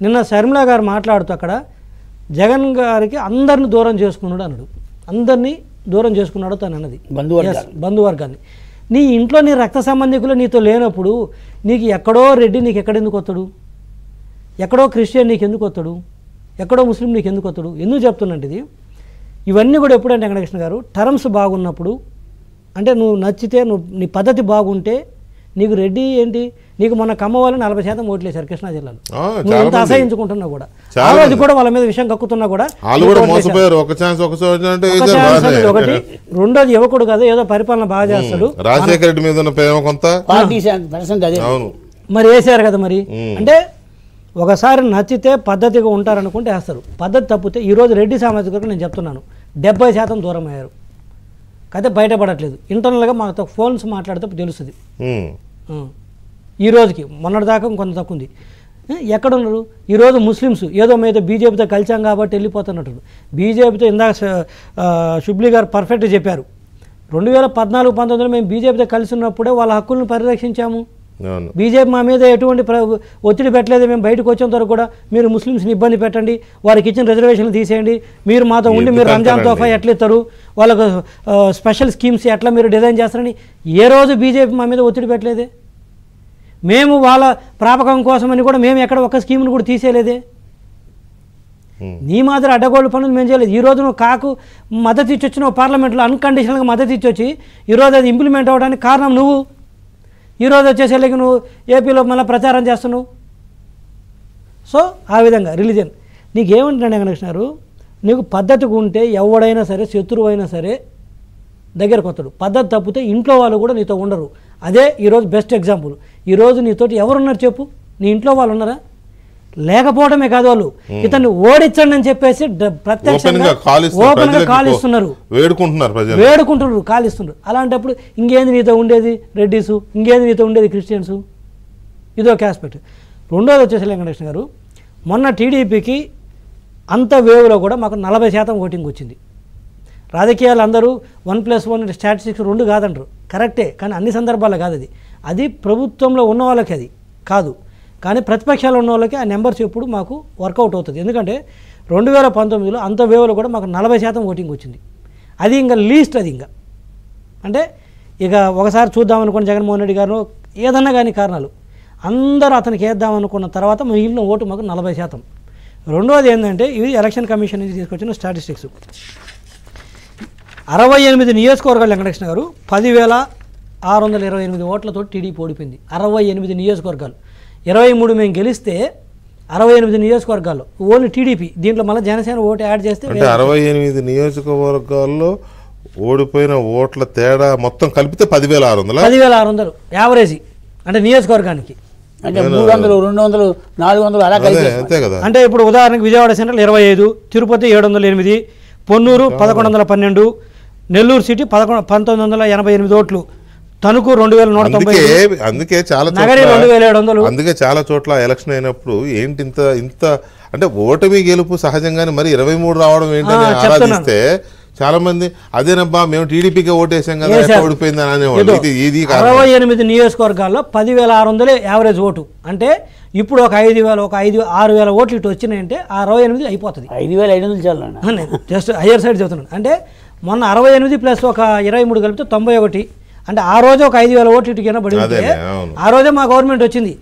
నిన్న శర్మిల గారు మాట్లాడుతూ అక్కడ జగన్ గారికి అందరిని దూరం చేసుకున్నాడు అన్నాడు. అందరినీ దూరం చేసుకున్నాడు తను అన్నది బంధువర్గాన్ని. నీ ఇంట్లో నీ రక్త సంబంధికులు నీతో లేనప్పుడు నీకు ఎక్కడో రెడ్డి నీకు ఎక్కడెందుకు వస్తాడు, ఎక్కడో క్రిస్టియన్ నీకు ఎందుకు వస్తాడు, ఎక్కడో ముస్లిం నీకు ఎందుకు వస్తాడు? ఎందుకు చెప్తున్నట్టు ఇది ఇవన్నీ కూడా ఎప్పుడంటే వెంకటకృష్ణ గారు టర్మ్స్ బాగున్నప్పుడు, అంటే నువ్వు నచ్చితే నీ పద్ధతి బాగుంటే నీకు రెడ్డి ఏంటి, నీకు మొన్న కమ్మ వాళ్ళు 40% ఓట్లేశారు కృష్ణా జిల్లాలో. నువ్వు ఎంత అసహించుకుంటున్నా కూడా ఆ రోజు కూడా వాళ్ళ మీద విషయం కక్కుతున్నా కూడా ఒకటి. రెండోది యువకుడు కదా, ఏదో పరిపాలన బాగా చేస్తాడు, రాజశేఖర రెడ్డి మీద మరి వేసారు కదా. మరి అంటే ఒకసారి నచ్చితే పద్ధతిగా ఉంటారనుకుంటే వేస్తారు, పద్ధతి తప్పితే ఈరోజు రెడ్డి సామాజిక వర్గం నేను చెప్తున్నాను 70% దూరం అయ్యారు. అయితే బయటపడట్లేదు. ఇంటర్నల్గా మాకు ఫోన్స్ మాట్లాడితే తెలుస్తుంది. ఈ రోజుకి మొన్నటిదాకా కొంత తక్కువ ఉంది. ఎక్కడున్నారు ఈరోజు ముస్లిమ్స్? ఏదో మీద బీజేపీతో కలిసాం కాబట్టి వెళ్ళిపోతున్నట్టు. బీజేపీతో ఇందాక షుబ్లీ గారు పర్ఫెక్ట్గా చెప్పారు. 2014-19 మేము బీజేపీతో కలిసి ఉన్నప్పుడే వాళ్ళ హక్కులను పరిరక్షించాము. బీజేపీ మా మీద ఎటువంటి ఒత్తిడి పెట్టలేదు. మేము బయటకు వచ్చేంత వరకు కూడా మీరు ముస్లిమ్స్ని ఇబ్బంది పెట్టండి, వారికి ఇచ్చిన రిజర్వేషన్లు తీసేయండి, మీరు మాతో ఉండి మీరు రంజాన్ తోఫా ఎట్లా ఇస్తారు, వాళ్ళకు స్పెషల్ స్కీమ్స్ ఎట్లా మీరు డిజైన్ చేస్తారని ఏ రోజు బీజేపీ మా మీద ఒత్తిడి పెట్టలేదే. మేము వాళ్ళ ప్రాపకం కోసమని కూడా మేము ఎక్కడ ఒక్క స్కీమ్ను కూడా తీసేయలేదే. నీ మాదిరి అడ్డగోళ్ళు పనులు మేము చేయలేదు. ఈరోజు నువ్వు కాకు మద్దతు ఇచ్చి వచ్చిన పార్లమెంట్లో అన్కండిషనల్గా మద్దతు ఇచ్చి వచ్చి ఈరోజు అది ఇంప్లిమెంట్ అవ్వడానికి కారణం నువ్వు. ఈరోజు వచ్చేసరికి నువ్వు ఏపీలో మళ్ళీ ప్రచారం చేస్తున్నావు. సో ఆ విధంగా రిలీజన్ నీకేమంటున్నాడు వెంకటకృష్ణ గారు, నీకు పద్ధతిగా ఉంటే ఎవడైనా సరే శత్రువు అయినా సరే దగ్గరకు వస్తాడు. పద్ధతి తప్పితే ఇంట్లో వాళ్ళు కూడా నీతో ఉండరు. అదే ఈరోజు బెస్ట్ ఎగ్జాంపుల్. ఈరోజు నీతోటి ఎవరున్నారు చెప్పు? నీ ఇంట్లో వాళ్ళు ఉన్నారా? లేకపోవడమే కాదు, వాళ్ళు ఇతన్ని ఓడించండి అని చెప్పేసి ప్రత్యక్షంగా ఓపెన్గా కాల్ ఇస్తున్నారు, వేడుకుంటున్నారు, కాల్ ఇస్తున్నారు. అలాంటప్పుడు ఇంకేంది నీతో ఉండేది రెడ్డిసు, ఇంకేంది నీతో ఉండేది క్రిస్టియన్స్? ఇదొక ఆస్పెక్ట్. రెండోది వచ్చేసి వెంకటకృష్ణ గారు, మొన్న టీడీపీకి అంత వేవ్లో కూడా మాకు 40% ఓటింగ్ వచ్చింది. రాజకీయాలు అందరూ 1+1 స్టాటిస్టిక్స్ 2 కాదంటారు, కరెక్టే, కానీ అన్ని సందర్భాల్లో కాదు. అది ప్రభుత్వంలో ఉన్న వాళ్ళకి అది కాదు, కానీ ప్రతిపక్షాలు ఉన్న వాళ్ళకి ఆ నెంబర్స్ ఎప్పుడు మాకు వర్కౌట్ అవుతుంది. ఎందుకంటే 2019లో అంత వేవ్లో కూడా మాకు 40% ఓటింగ్ వచ్చింది. అది ఇంకా లీస్ట్. అది ఇంకా అంటే ఇక ఒకసారి చూద్దామనుకున్న జగన్మోహన్ రెడ్డి గారు ఏదన్నా కానీ కారణాలు అందరూ అతనికి వేద్దామనుకున్న తర్వాత మిగిలిన ఓటు మాకు 40%. రెండవది ఏంటంటే ఇది ఎలక్షన్ కమిషన్ నుంచి తీసుకొచ్చిన స్టాటిస్టిక్స్. 68 నియోజకవర్గాలు వెంకటకృష్ణ గారు 10,628 ఓట్లతో టీడీపీ ఓడిపోయింది. 68 నియోజకవర్గాలు, 23 మేము గెలిస్తే 68 నియోజకవర్గాల్లో ఓన్లీ టీడీపీ. దీంట్లో మళ్ళీ జనసేన ఓటు యాడ్ చేస్తే 68 నియోజకవర్గాల్లో ఓడిపోయిన ఓట్ల తేడా మొత్తం కలిపితే 10,600 యావరేజ్. అంటే నియోజకవర్గానికి అంటే 300, 200, 400 అలా కలిపి. అంటే ఇప్పుడు ఉదాహరణకి విజయవాడ సెంట్రల్ 25, తిరుపతి 708, పొన్నూరు 1112, నెల్లూరు సిటీ 1988 ఓట్లు, తణుకు 2190, అందుకే చాలా 2700. అందుకే చాలా చోట్ల ఎలక్షన్ అయినప్పుడు ఏంటి ఇంత అంటే ఓటమి గెలుపు సహజంగానే మరి 23 రావడం ఏంటని ఆరాధిస్తే చాలా మంది అదేనబ్బా మేము టీడీపీకి ఓటేసాం కదా ఓడిపోయిందని అనేవాళ్ళు. 68 నియోజకవర్గాల్లో 10,600 యావరేజ్ ఓటు. అంటే ఇప్పుడు ఒక 5,000-6,000 ఓట్లు ఇటు వచ్చినాయంటే 68 అయిపోతుంది. 5,500 చాలు, జస్ట్ హయ్యర్ సైడ్ చెబుతున్నాను. అంటే మొన్న 68 ప్లస్ ఒక 23 కలిపితే 91. అంటే ఆ రోజు ఒక 5,000 ఓట్లు ఇటుకైనా పడి ఉంటే ఆ రోజే మా గవర్నమెంట్ వచ్చింది.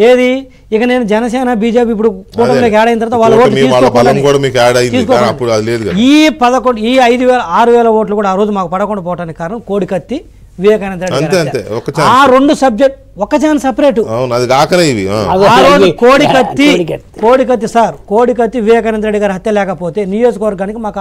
ఏది ఇక నేను జనసేన బీజేపీ ఇప్పుడు కూటమిలోకి యాడ్ అయిన తర్వాత వాళ్ళ ఓట్లు ఈ 5,000-6,000 ఓట్లు కూడా ఆ రోజు మాకు పడకుండా పోవడానికి కారణం కోడికత్తి, వివేకానంద రెడ్డి. ఆ 2 సబ్జెక్ట్ ఒక ఛాన్స్ సపరేట్. కోడికత్తి సార్, కోడికత్తి వివేకానంద రెడ్డి గారి హత్య లేకపోతే నియోజకవర్గానికి మాకు